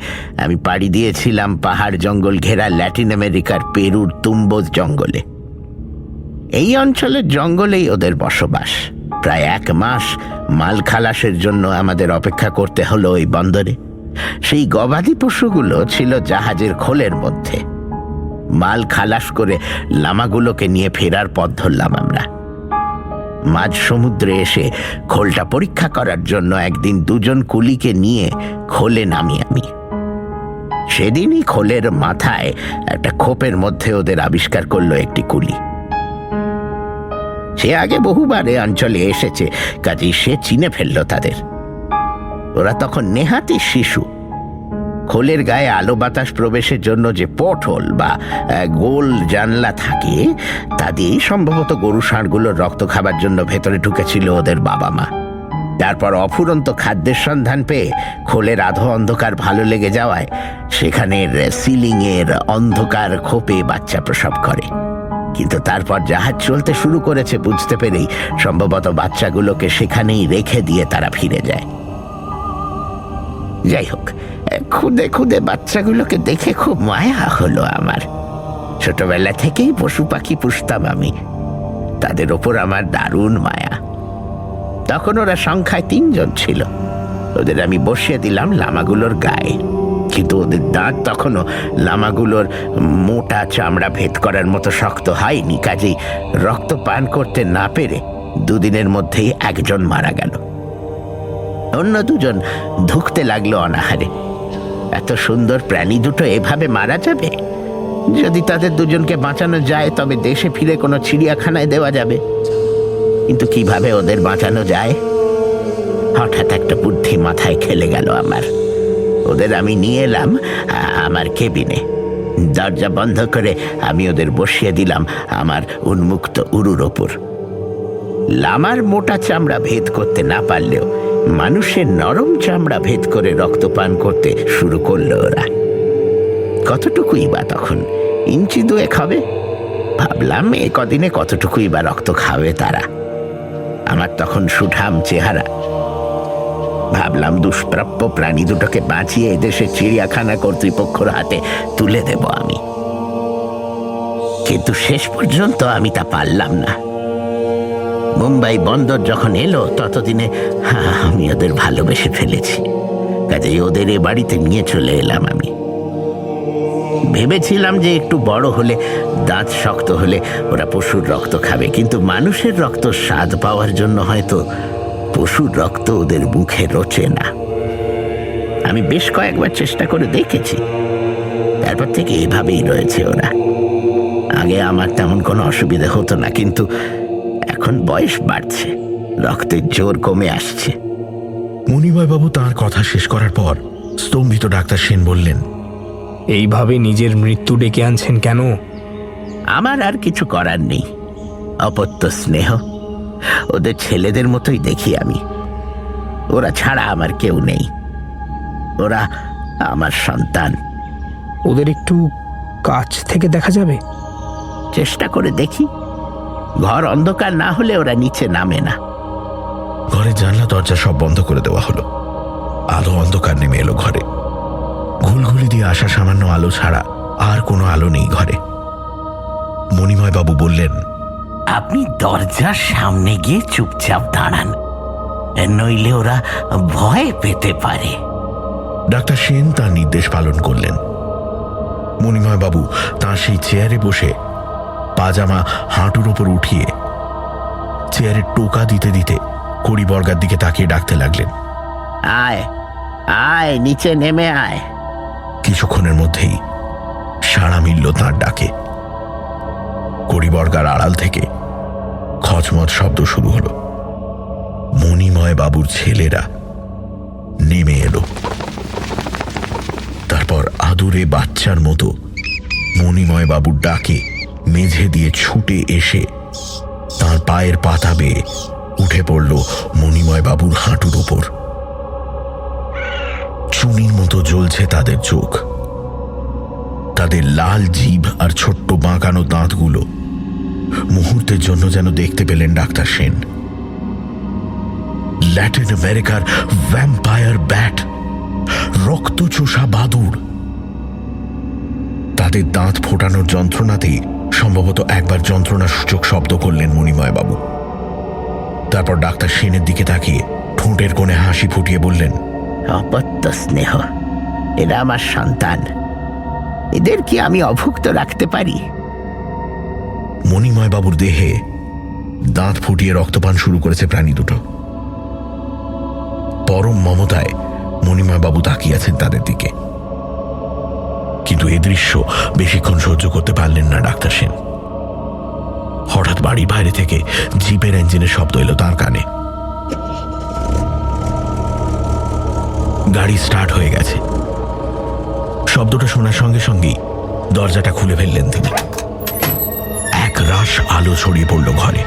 আমি পাড়ি দিয়েছিলাম পাহাড় জঙ্গল ঘেরা ল্যাটিন আমেরিকার পেরুর তুম্বোজ জঙ্গলে। এই অঞ্চলের জঙ্গলেই ওদের বসবাস। প্রায় 1 মাস মাল খালাসের জন্য আমাদের অপেক্ষা করতে হলো ওই বন্দরে। সেই গবাদি পশুগুলো ছিল জাহাজের খোলের মধ্যে। মাল খালাস করে লামাগুলোকে নিয়ে ফেরার পথ ধরলাম আমরা। মাঝ সমুদ্রে এসে খোলটা পরীক্ষা করার জন্য একদিন 2 জন কুলিকে নিয়ে খোলে নামি আমি। সেদিনই খোলের মাথায় একটা খোপের মধ্যে ওদের আবিষ্কার করলো একটি কুলি। সে আগে বহুবার এ অঞ্চলে এসেছে, কাজেই সে চিনে ফেলল তাদের। ওরা তখন নেহাতি শিশু। খোলের গায়ে আলো বাতাস প্রবেশের জন্য যে পটহোল বা গোল জানলা থাকে, তা দিয়েই সম্ভবত গরু ষাঁড়গুলোর রক্ত খাবার জন্য ভেতরে ঢুকেছিল ওদের বাবা মা। তারপর অফুরন্ত খাদ্যের সন্ধান পেয়ে খোলের আধো অন্ধকার ভালো লেগে যাওয়ায় সেখানের সিলিংয়ের অন্ধকার খোপে বাচ্চা প্রসব করে। কিন্তু তারপর জাহাজ চলতে শুরু করেছে বুঝতে পেরেই সম্ভবত বাচ্চাগুলোকে সেখানেই রেখে দিয়ে তারা ফিরে যায়। যাই হোক, খুদে খুদে বাচ্চাগুলোকে দেখে খুব মায়া হলো আমার। ছোটবেলা থেকেই পশু পাখি পুষতাম আমি, তাদের ওপর আমার দারুণ মায়া। তখন ওরা সংখ্যায় 3 জন ছিল। ওদের আমি বসিয়ে দিলাম লামাগুলোর গায়ে, কিন্তু ওদের দাঁত তখনও লামাগুলোর মোটা চামড়া ভেদ করার মতো শক্ত হয়নি। কাজেই রক্ত পান করতে না পেরে 2 দিনের মধ্যেই একজন মারা গেল। অন্য 2 জন ধুঁকতে লাগলো অনাহারে। এত সুন্দর প্রাণী দুটো এভাবে মারা যাবে? যদি তাদের 2 জনকে বাঁচানো যায় তবে দেশে ফিরে কোনো চিড়িয়াখানায় দেওয়া যাবে। কিন্তু কিভাবে ওদের বাঁচানো যায়? হঠাৎ একটা বুদ্ধি মাথায় খেলে গেল আমার। ওদের আমি নিয়ে এলাম আমার কেবিনে। দরজা বন্ধ করে আমি ওদের বসিয়ে দিলাম আমার উন্মুক্ত উরুর ওপর। লামার মোটা চামড়া ভেদ করতে না পারলেও মানুষের নরম চামড়া ভেদ করে রক্তপান করতে শুরু করলো ওরা। কতটুকুই বা তখন, 1 ইঞ্চি 2 হবে। ভাবলাম এ কদিনে কতটুকুই বা রক্ত খাবে তারা। আমার তখন সুঠাম চেহারা। ভাবলাম দুষ্প্রাপ্য প্রাণী দুটোকে বাঁচিয়ে এদেশে চিড়িয়াখানা কর্তৃপক্ষের হাতে তুলে দেব আমি। কিন্তু শেষ পর্যন্ত আমি তা পারলাম না। মুম্বাই বন্দর যখন এলো ততদিনে আমি ওদের ভালোবেসে ফেলেছি। কাজেই ওদের এ বাড়িতে নিয়ে চলে এলাম আমি। ভেবেছিলাম যে একটু বড় হলে, দাঁত শক্ত হলে ওরা পশুর রক্ত খাবে, কিন্তু মানুষের রক্ত স্বাদ পাওয়ার জন্য হয়তো পশুর রক্ত ওদের মুখে রোচে না। আমি বেশ কয়েকবার চেষ্টা করে দেখেছি, তারপর থেকে এভাবেই রয়েছে ওরা। আগে আমার তেমন কোনো অসুবিধা হতো না, কিন্তু এখন বয়স বাড়ছে, রক্তের জোর কমে আসছে। মণিময় বাবু তাঁর কথা শেষ করার পর স্তম্ভিত ডাক্তার সেন বললেন, এইভাবে নিজের মৃত্যু ডেকে আনছেন কেন? আমার আর কিছু করার নেই। অপত্য স্নেহ, ওদের ছেলেদের মতোই দেখি আমি। ওরা ছাড়া আমার কেউ নেই, ওরা আমার সন্তান। ওদের একটু কাছ থেকে দেখা যাবে? চেষ্টা করে দেখি। ঘর অন্ধকার না হলে ওরা নিচে নামে না। ঘরের জানলা দরজা সব বন্ধ করে দেওয়া হলো। আলো অন্ধকার নেমে এলো ঘরে। ঘুলঘুলি দিয়ে আসা সামান্য আলো ছাড়া আর কোনো আলো নেই ঘরে। মণিময় বাবু বললেন, আপনি দরজার সামনে গিয়ে চুপচাপ দাঁড়ান, নইলে ওরা ভয় পেতে পারে। ডাক্তার সেন তার নির্দেশ পালন করলেন। মণিময় বাবু তাঁর সেই চেয়ারে বসে পাজামা হাঁটুর ওপর উঠিয়ে চেয়ারে টোকা দিতে দিতে কড়ি বর্গার দিকে তাকিয়ে ডাকতে লাগলেন, আয় আয়, নিচে নেমে আয়। কিছুক্ষণের মধ্যেই সাড়া মিলল তাঁর ডাকে। কড়িবর্গার আড়াল থেকে খচমচ শব্দ শুরু হলো। মণিময় বাবুর ছেলেরা নেমে এলো। তারপর আদুরে বাচ্চার মতো মণিময় বাবুর ডাকে মেঝে দিয়ে ছুটে এসে তার পায়ের পাতা বেয়ে উঠে পড়ল মণিময় বাবুর হাঁটুর উপর। চুনির মতো জ্বলছে তাদের চোখ, তাদের লাল জিভ আর ছোট্ট বাঁকানো দাঁতগুলো মুহূর্তের জন্য যেন দেখতে পেলেন ডাক্তার সেন। ল্যাটিন আমেরিকার ভ্যাম্পায়ার ব্যাট, রক্তচোষা বাদুড়। তাদের দাঁত ফোটানোর যন্ত্রণাতেই সম্ভবত একবার যন্ত্রণাসূচক শব্দ করলেন মণিময় বাবু। তারপর ডাক্তার সেনের দিকে তাকিয়ে ঠোঁটের কোণে হাসি ফুটিয়ে বললেন, অপত্য স্নেহ, এরা আমার সন্তান, এদের কি আমি অভুক্ত রাখতে পারি? মণিময় বাবুর দেহে দাঁত ফুটিয়ে রক্তপান শুরু করেছে প্রাণী দুটো। পরম মমতায় মণিময় বাবু তাকিয়ে আছেন তাদের দিকে। কিন্তু এ দৃশ্য বেশিক্ষণ সহ্য করতে পারলেন না ডাক্তার সেন। হঠাৎ বাড়ির বাইরে থেকে জিপের ইঞ্জিনের শব্দ এলো তাঁর কানে। গাড়ি স্টার্ট হয়ে গেছে। শব্দটা শোনার সঙ্গে সঙ্গেই দরজাটা খুলে ফেললেন তিনি। এক রাশ আলো ছড়িয়ে পড়ল ঘরে।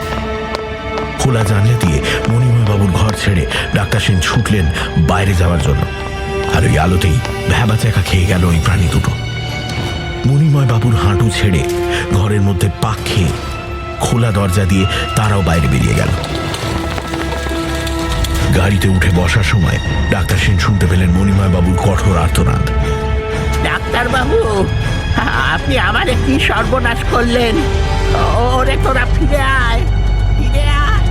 খোলা জানলা দিয়ে মণিময় বাবুর ঘর ছেড়ে ডাক্তার সেন ছুটলেন বাইরে যাওয়ার জন্য। আর ওই আলোতেই ভ্যাবাচ্যাকা খেয়ে গেল ওই প্রাণী দুটো। মণিময় বাবুর হাঁটু ছেড়ে ঘরের মধ্যে পাক খেয়ে খোলা দরজা দিয়ে তারাও বাইরে বেরিয়ে গেল। গাড়িতে উঠে বসার সময় ডাক্তার সেন শুনতে পেলেন মণিময় বাবুর কঠোর আর্তনাদ। ডাক্তার বাবু, আপনি আমারে কি সর্বনাশ করলেন? ওরে তোরা ফিরে আয়, ফিরে আয়।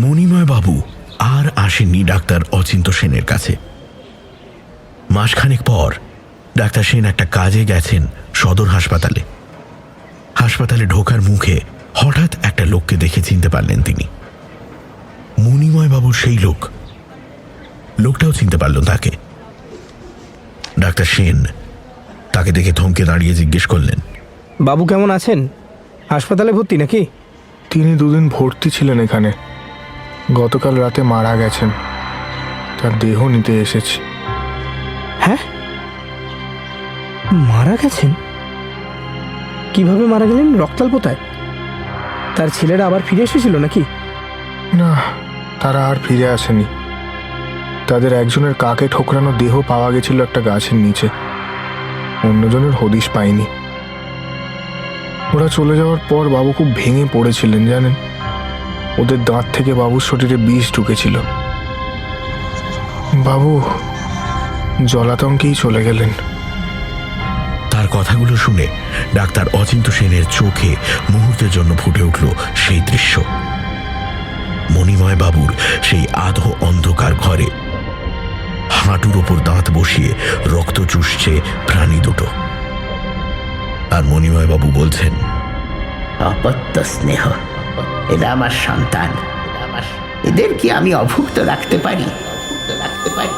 মণিময় বাবু আর আসেননি ডাক্তার অচিন্ত সেনের কাছে। মাসখানেক পর ডাক্তার সেন একটা কাজে গেছেন সদর হাসপাতালে। হাসপাতালে ঢোকার মুখে হঠাৎ একটা লোককে দেখে চিনতে পারলেন তিনি। মণিময় বাবুর সেই লোক। লোকটাও চিনতে পারল তাকে। ডাক্তার সেন তাকে দেখে থমকে দাঁড়িয়ে জিজ্ঞেস করলেন, বাবু কেমন আছেন? হাসপাতালে ভর্তি নাকি? তিনি দুদিন ভর্তি ছিলেন এখানে। গতকাল রাতে মারা গেছেন। তার দেহ নিতে এসেছি। হ্যাঁ, মারা গেছেন? কিভাবে মারা গেলেন? রক্তাল্পতায়? তার ছেলেরা আবার ফিরে এসেছিল নাকি? না, তারা আর ফিরে আসেনি। তাদের একজনের কাকে ঠোকরানো দেহ পাওয়া গেছিল একটা গাছের নিচে। অন্যজনের হদিশ পায়নি। ওরা চলে যাওয়ার পর বাবু খুব ভেঙে পড়েছিলেন জানেন। ওদের দাঁত থেকে বাবুর শরীরে বিষ ঢুকেছিল। বাবু জলাতঙ্কেই চলে গেলেন। তার কথাগুলো শুনে ডাক্তার অচিন্ত সেনের চোখে মুহূর্তের জন্য ফুটে উঠল সেই দৃশ্য। মণিময় বাবুর সেই আধো অন্ধকার ঘরে হাঁটুর ওপর দাঁত বসিয়ে রক্ত চুষছে প্রাণী দুটো। আর মণিময় বাবু বলছেন, অপত্য স্নেহ, এরা আমার সন্তান, এদের কি আমি অভুক্ত রাখতে পারি? অভুক্ত রাখতে পারি।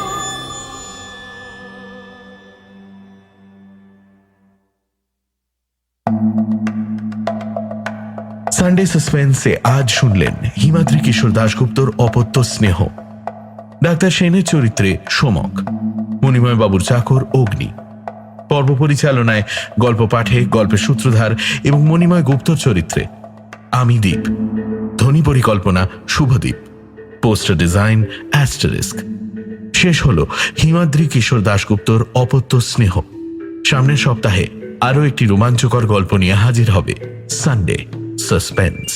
সানডে সাসপেন্সে আজ শুনলেন হিমাদ্রি কিশোর দাশগুপ্তর অপত্য স্নেহ। ডাক্তার সেনের চরিত্রে সোমক, মণিময় বাবুর চাকর অগ্নি। পর্ব পরিচালনায় গল্প পাঠে গল্পের সূত্রধার এবং মণিময় গুপ্তর চরিত্রে আমি দীপ। ধ্বনি পরিকল্পনা শুভদীপ। Poster design asterisk. শেষ হল হিমাদ্রি কিশোর দাশগুপ্তর অপত্য স্নেহ। সামনের সপ্তাহে আরও একটি রোমাঞ্চকর গল্প নিয়ে হাজির হবে সানডে সাসপেন্স।